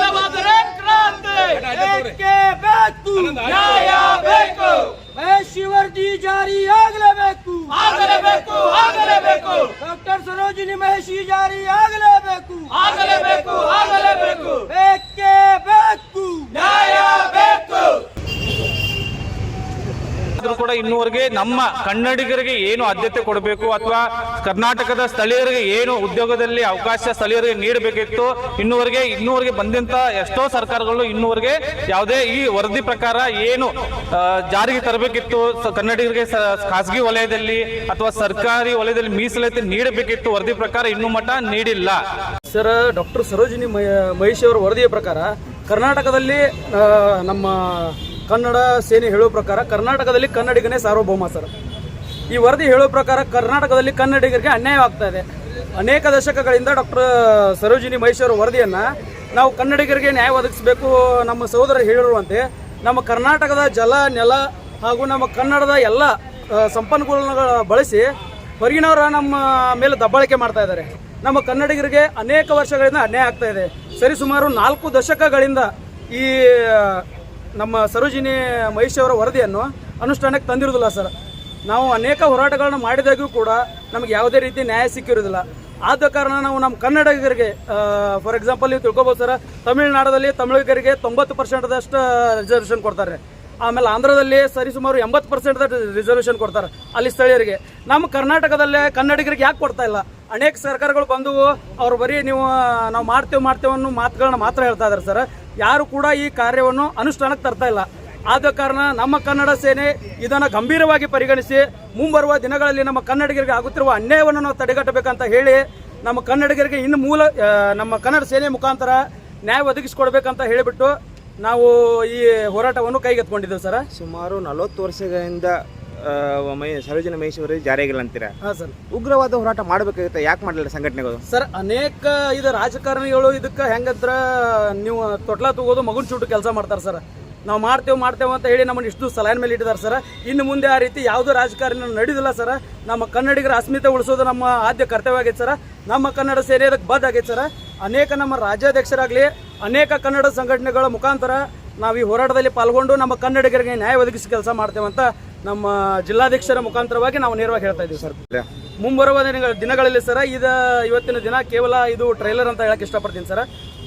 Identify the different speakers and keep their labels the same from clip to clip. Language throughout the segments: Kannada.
Speaker 1: ಇಲ್ಲವಾದರೆ ಕ್ರಾಂತಿ
Speaker 2: ಏಕೆ ಬೇಕು
Speaker 1: ನ್ಯಾಯ ಬೇಕು
Speaker 2: ಮಹೇಶ್ ವರದಿ ಜಾರಿಯಾಗಲೇಬೇಕು
Speaker 1: ಆಗಲೇಬೇಕು ಆಗಲೇಬೇಕು
Speaker 2: ಡಾಕ್ಟರ್ ಸರೋಜಿನಿ ಮಹೇಶಿ ಜಾರಿ ಆಗಲೇಬೇಕು
Speaker 1: ಆಗಲೇಬೇಕು ಆಗಲೇಬೇಕು
Speaker 2: ಬೇಕೇ ಬೇಕು
Speaker 1: ನ್ಯಾಯ ಬೇಕು
Speaker 3: ಕೂಡ ಇನ್ನೂವರೆಗೆ ನಮ್ಮ ಕನ್ನಡಿಗರಿಗೆ ಏನು ಆದ್ಯತೆ ಕೊಡಬೇಕು ಅಥವಾ ಕರ್ನಾಟಕದ ಸ್ಥಳೀಯರಿಗೆ ಏನು ಉದ್ಯೋಗದಲ್ಲಿ ಅವಕಾಶ ಸ್ಥಳೀಯರಿಗೆ ನೀಡಬೇಕಿತ್ತು ಇನ್ನೂವರೆಗೆ ಬಂದಂತ ಎಷ್ಟೋ ಸರ್ಕಾರಗಳು ಇನ್ನೂವರೆಗೆ ಯಾವುದೇ ಈ ವರದಿ ಪ್ರಕಾರ ಏನು ಜಾರಿಗೆ ತರಬೇಕಿತ್ತು ಕನ್ನಡಿಗರಿಗೆ ಖಾಸಗಿ ವಲಯದಲ್ಲಿ ಅಥವಾ ಸರ್ಕಾರಿ ವಲಯದಲ್ಲಿ ಮೀಸಲಾತಿ ನೀಡಬೇಕಿತ್ತು ವರದಿ ಪ್ರಕಾರ ಇನ್ನೂ ಮಟ್ಟ ನೀಡಿಲ್ಲ.
Speaker 2: ಸರ್, ಡಾಕ್ಟರ್ ಸರೋಜಿನಿ ಮಹೇಶ್ ಅವರ ವರದಿಯ ಪ್ರಕಾರ ಕರ್ನಾಟಕದಲ್ಲಿ ನಮ್ಮ ಕನ್ನಡ ಸೇನೆ ಹೇಳೋ ಪ್ರಕಾರ ಕರ್ನಾಟಕದಲ್ಲಿ ಕನ್ನಡಿಗನೇ ಸಾರ್ವಭೌಮ ಸರ್. ಈ ವರದಿ ಹೇಳೋ ಪ್ರಕಾರ ಕರ್ನಾಟಕದಲ್ಲಿ ಕನ್ನಡಿಗರಿಗೆ ಅನ್ಯಾಯವಾಗ್ತಾ ಇದೆ. ಅನೇಕ ದಶಕಗಳಿಂದ ಡಾಕ್ಟರ್ ಸರೋಜಿನಿ ಮಹೇಶ್ ಅವರ ವರದಿಯನ್ನು ನಾವು ಕನ್ನಡಿಗರಿಗೆ ನ್ಯಾಯ ಒದಗಿಸಬೇಕು ನಮ್ಮ ಸಹೋದರರು ಹೇಳಿರುವಂತೆ ನಮ್ಮ ಕರ್ನಾಟಕದ ಜಲ ನೆಲ ಹಾಗೂ ನಮ್ಮ ಕನ್ನಡದ ಎಲ್ಲ ಸಂಪನ್ಮೂಲಗಳ ಬಳಸಿ ಹೊರಗಿನವರ ನಮ್ಮ ಮೇಲೆ ದಬ್ಬಾಳಿಕೆ ಮಾಡ್ತಾ ಇದ್ದಾರೆ. ನಮ್ಮ ಕನ್ನಡಿಗರಿಗೆ ಅನೇಕ ವರ್ಷಗಳಿಂದ ಅನ್ಯಾಯ ಆಗ್ತಾ ಇದೆ. ಸರಿಸುಮಾರು 4 ದಶಕಗಳಿಂದ ಈ ನಮ್ಮ ಸರೋಜಿನಿ ಮಹೇಶ್ ಅವರ ವರದಿಯನ್ನು ಅನುಷ್ಠಾನಕ್ಕೆ ತಂದಿರುವುದಿಲ್ಲ ಸರ್. ನಾವು ಅನೇಕ ಹೋರಾಟಗಳನ್ನು ಮಾಡಿದಾಗೂ ಕೂಡ ನಮಗೆ ಯಾವುದೇ ರೀತಿ ನ್ಯಾಯ ಸಿಕ್ಕಿರುವುದಿಲ್ಲ. ಆದ ಕಾರಣ ನಾವು ನಮ್ಮ ಕನ್ನಡಿಗರಿಗೆ ಫಾರ್ ಎಕ್ಸಾಂಪಲ್ ನೀವು ತಿಳ್ಕೊಬೋದು ಸರ್, ತಮಿಳುನಾಡಲ್ಲಿ ತಮಿಳಿಗರಿಗೆ 90% ರಿಸರ್ವೇಷನ್ ಕೊಡ್ತಾರೆ. ಆಮೇಲೆ ಆಂಧ್ರದಲ್ಲಿ ಸರಿಸುಮಾರು 80% ರಿಸರ್ವೇಷನ್ ಕೊಡ್ತಾರೆ ಅಲ್ಲಿ ಸ್ಥಳೀಯರಿಗೆ. ನಮ್ಮ ಕರ್ನಾಟಕದಲ್ಲೇ ಕನ್ನಡಿಗರಿಗೆ ಯಾಕೆ ಕೊಡ್ತಾ ಇಲ್ಲ? ಅನೇಕ ಸರ್ಕಾರಗಳು ಬಂದು ಅವ್ರು ಬರೀ ನಾವು ಮಾಡ್ತೇವೆ ಅನ್ನೋ ಮಾತುಗಳನ್ನ ಮಾತ್ರ ಹೇಳ್ತಾ ಇದ್ದಾರೆ ಸರ್. ಯಾರು ಕೂಡ ಈ ಕಾರ್ಯವನ್ನು ಅನುಷ್ಠಾನಕ್ಕೆ ತರ್ತಾ ಇಲ್ಲ. ಆದ ಕಾರಣ ನಮ್ಮ ಕನ್ನಡ ಸೇನೆ ಇದನ್ನು ಗಂಭೀರವಾಗಿ ಪರಿಗಣಿಸಿ ಮುಂಬರುವ ದಿನಗಳಲ್ಲಿ ನಮ್ಮ ಕನ್ನಡಿಗರಿಗೆ ಆಗುತ್ತಿರುವ ಅನ್ಯಾಯವನ್ನು ನಾವು ತಡೆಗಟ್ಟಬೇಕಂತ ಹೇಳಿ ನಮ್ಮ ಕನ್ನಡಿಗರಿಗೆ ನಮ್ಮ ಕನ್ನಡ ಸೇನೆ ಮುಖಾಂತರ ನ್ಯಾಯ ಒದಗಿಸಿಕೊಡ್ಬೇಕಂತ ಹೇಳಿಬಿಟ್ಟು ನಾವು ಈ ಹೋರಾಟವನ್ನು ಕೈಗೆತ್ತಿಕೊಂಡಿದ್ದೇವೆ ಸರ್.
Speaker 4: ಸುಮಾರು 40 ವರ್ಷಗಳಿಂದ ಸರೋಜಿನಿ ಮಹೇಶ್ ಅವರು ಜಾರಿಯಾಗಿಲ್ಲ ಅಂತೀರಾ?
Speaker 2: ಹಾಂ ಸರ್.
Speaker 4: ಉಗ್ರವಾದ ಹೋರಾಟ ಮಾಡಬೇಕಾಗುತ್ತೆ, ಯಾಕೆ ಮಾಡಲಿಲ್ಲ ಸಂಘಟನೆಗಳು?
Speaker 2: ಸರ್, ಅನೇಕ ರಾಜಕಾರಣಿಗಳು ಇದಕ್ಕೆ ಹೆಂಗಂದ್ರ ನೀವು ತೊಟ್ಲ ತಗೋದು ಮಗುನ್ ಚೂಟು ಕೆಲಸ ಮಾಡ್ತಾರೆ ಸರ್. ನಾವು ಮಾಡ್ತೇವೆ ಅಂತ ಹೇಳಿ ನಮ್ಮನ್ನು ಇಷ್ಟು ಸಲಹೆ ಮೇಲೆ ಇಟ್ಟಿದ್ದಾರೆ ಸರ್. ಇನ್ನು ಮುಂದೆ ಆ ರೀತಿ ಯಾವುದೋ ರಾಜಕಾರಣ ನಡೆಯೋದಿಲ್ಲ ಸರ್. ನಮ್ಮ ಕನ್ನಡಿಗರ ಅಸ್ಮಿತೆ ಉಳಿಸೋದು ನಮ್ಮ ಆದ್ಯ ಕರ್ತವ್ಯ ಆಗೈತೆ ಸರ್. ನಮ್ಮ ಕನ್ನಡ ಸೇನೆ ಅದಕ್ಕೆ ಬದ್ಧ ಆಗೈತೆ ಸರ್. ಅನೇಕ ನಮ್ಮ ರಾಜ್ಯಾಧ್ಯಕ್ಷರಾಗಲಿ ಅನೇಕ ಕನ್ನಡ ಸಂಘಟನೆಗಳ ಮುಖಾಂತರ ನಾವು ಈ ಹೋರಾಟದಲ್ಲಿ ಪಾಲ್ಗೊಂಡು ನಮ್ಮ ಕನ್ನಡಿಗರಿಗೆ ನ್ಯಾಯ ಒದಗಿಸಿ ಕೆಲಸ ಮಾಡ್ತೇವೆ ಅಂತ ನಮ್ಮ ಜಿಲ್ಲಾಧ್ಯಕ್ಷರ ಮುಖಾಂತರವಾಗಿ ನಾವು ನೇರವಾಗಿ ಹೇಳ್ತಾ ಇದ್ದೀವಿ ಸರ್. ಮುಂಬರುವ ದಿನಗಳಲ್ಲಿ ಸರ್, ಇವತ್ತಿನ ದಿನ ಕೇವಲ ಇದು ಟ್ರೈಲರ್ ಅಂತ ಹೇಳಕ್ಕೆ ಇಷ್ಟಪಡ್ತೀನಿ ಸರ್.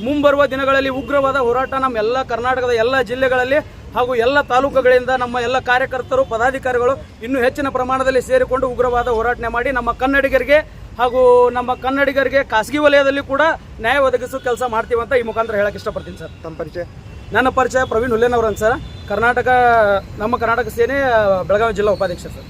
Speaker 2: ಮುಂಬರುವ ದಿನಗಳಲ್ಲಿ ಉಗ್ರವಾದ ಹೋರಾಟ ನಮ್ಮ ಎಲ್ಲ ಕರ್ನಾಟಕದ ಎಲ್ಲ ಜಿಲ್ಲೆಗಳಲ್ಲಿ ಹಾಗೂ ಎಲ್ಲ ತಾಲೂಕುಗಳಿಂದ ನಮ್ಮ ಎಲ್ಲ ಕಾರ್ಯಕರ್ತರು ಪದಾಧಿಕಾರಿಗಳು ಇನ್ನೂ ಹೆಚ್ಚಿನ ಪ್ರಮಾಣದಲ್ಲಿ ಸೇರಿಕೊಂಡು ಉಗ್ರವಾದ ಹೋರಾಟ ಮಾಡಿ ನಮ್ಮ ಕನ್ನಡಿಗರಿಗೆ ಹಾಗೂ ನಮ್ಮ ಕನ್ನಡಿಗರಿಗೆ ಖಾಸಗಿ ವಲಯದಲ್ಲಿ ಕೂಡ ನ್ಯಾಯ ಒದಗಿಸೋ ಕೆಲಸ ಮಾಡ್ತೀವಿ ಅಂತ ಈ ಮುಖಾಂತರ ಹೇಳಕ್ಕೆ ಇಷ್ಟಪಡ್ತೀನಿ ಸರ್.
Speaker 4: ತಮ್ಮ ಪರಿಚಯ?
Speaker 2: ನನ್ನ ಪರಿಚಯ ಪ್ರವೀಣ್ ಹುಲ್ಲೇನವರ್ ಅಂತ ಸರ್. ನಮ್ಮ ಕರ್ನಾಟಕ ಸೇನೆ ಬೆಳಗಾವಿ ಜಿಲ್ಲಾ ಉಪಾಧ್ಯಕ್ಷ ಸರ್.